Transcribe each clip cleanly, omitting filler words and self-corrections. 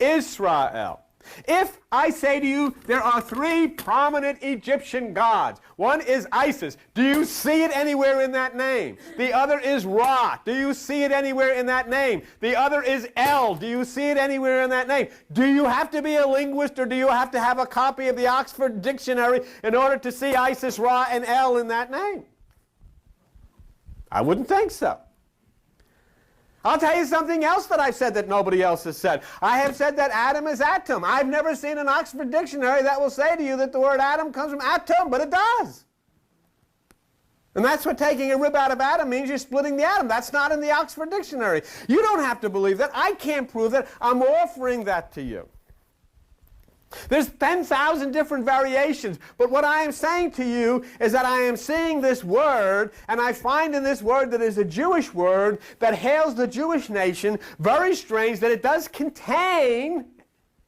Israel. If I say to you, there are three prominent Egyptian gods. One is Isis. Do you see it anywhere in that name? The other is Ra. Do you see it anywhere in that name? The other is El. Do you see it anywhere in that name? Do you have to be a linguist, or do you have to have a copy of the Oxford Dictionary in order to see Isis, Ra, and El in that name? I wouldn't think so. I'll tell you something else that I've said that nobody else has said. I have said that Adam is atom. I've never seen an Oxford Dictionary that will say to you that the word atom comes from atom, but it does. And that's what taking a rib out of Adam means. You're splitting the atom. That's not in the Oxford Dictionary. You don't have to believe that. I can't prove that. I'm offering that to you. There's 10,000 different variations, but what I am saying to you is that I am seeing this word, and I find in this word that is a Jewish word that hails the Jewish nation, very strange that it does contain,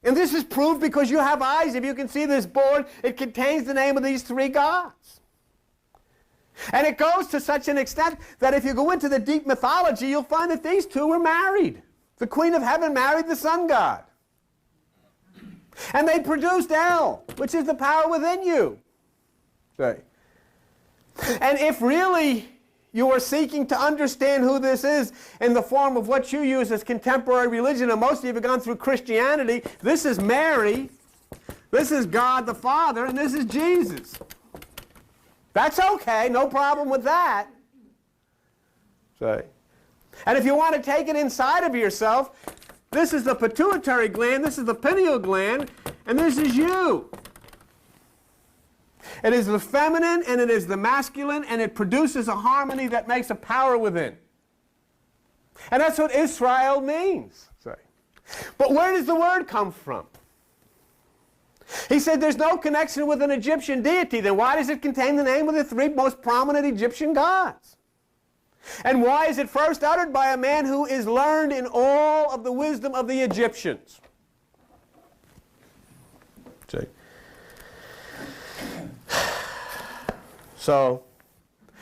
and this is proved because you have eyes. If you can see this board, it contains the name of these three gods. And it goes to such an extent that if you go into the deep mythology, you'll find that these two were married. The Queen of Heaven married the sun god. And they produced El, which is the power within you. Right. And if really you are seeking to understand who this is in the form of what you use as contemporary religion, and most of you have gone through Christianity, this is Mary, this is God the Father, and this is Jesus. That's okay, no problem with that. Right. And if you want to take it inside of yourself, this is the pituitary gland, this is the pineal gland, and this is you. It is the feminine and it is the masculine, and it produces a harmony that makes a power within. And that's what Israel means. But where does the word come from? He said there's no connection with an Egyptian deity. Then why does it contain the name of the three most prominent Egyptian gods? And why is it first uttered by a man who is learned in all of the wisdom of the Egyptians? See? So,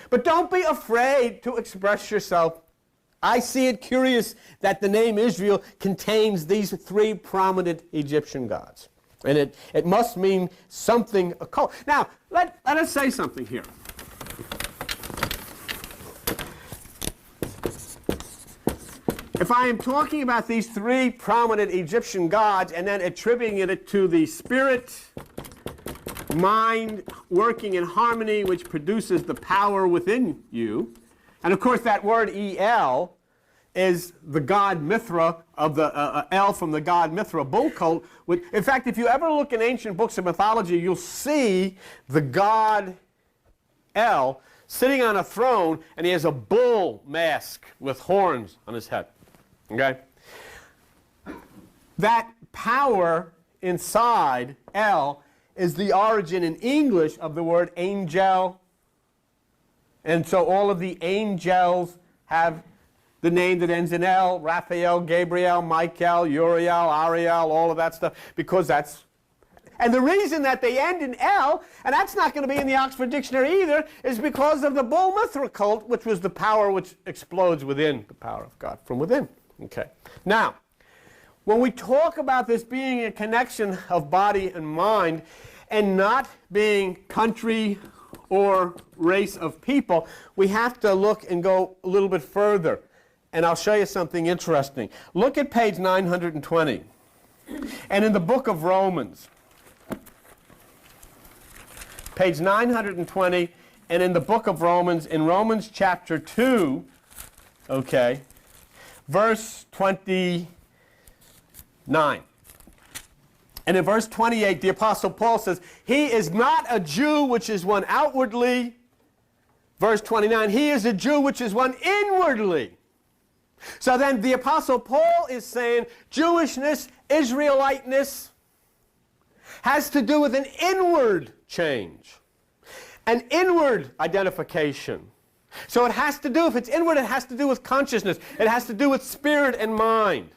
but don't be afraid to express yourself. I see it curious that the name Israel contains these three prominent Egyptian gods. And it must mean something occult. Now, let us say something here. If I am talking about these three prominent Egyptian gods and then attributing it to the spirit, mind working in harmony, which produces the power within you, and of course that word El is the god Mithra of the El from the god Mithra bull cult. In fact, if you ever look in ancient books of mythology, you'll see the god El sitting on a throne, and he has a bull mask with horns on his head. Okay? That power inside El is the origin in English of the word angel. And so all of the angels have the name that ends in El: Raphael, Gabriel, Michael, Uriel, Ariel, all of that stuff, because that's... And the reason that they end in El, and that's not going to be in the Oxford Dictionary either, is because of the bull Mithra cult, which was the power which explodes within the power of God from within. Okay. Now, when we talk about this being a connection of body and mind and not being country or race of people, we have to look and go a little bit further. And I'll show you something interesting. Look at page 920. And in the book of Romans, page 920, and in the book of Romans, in Romans chapter 2, okay, verse 29. And in verse 28, the Apostle Paul says, he is not a Jew which is one outwardly. Verse 29, he is a Jew which is one inwardly. So then the Apostle Paul is saying Jewishness, Israeliteness, has to do with an inward change, an inward identification. So it has to do, if it's inward, it has to do with consciousness. It has to do with spirit and mind.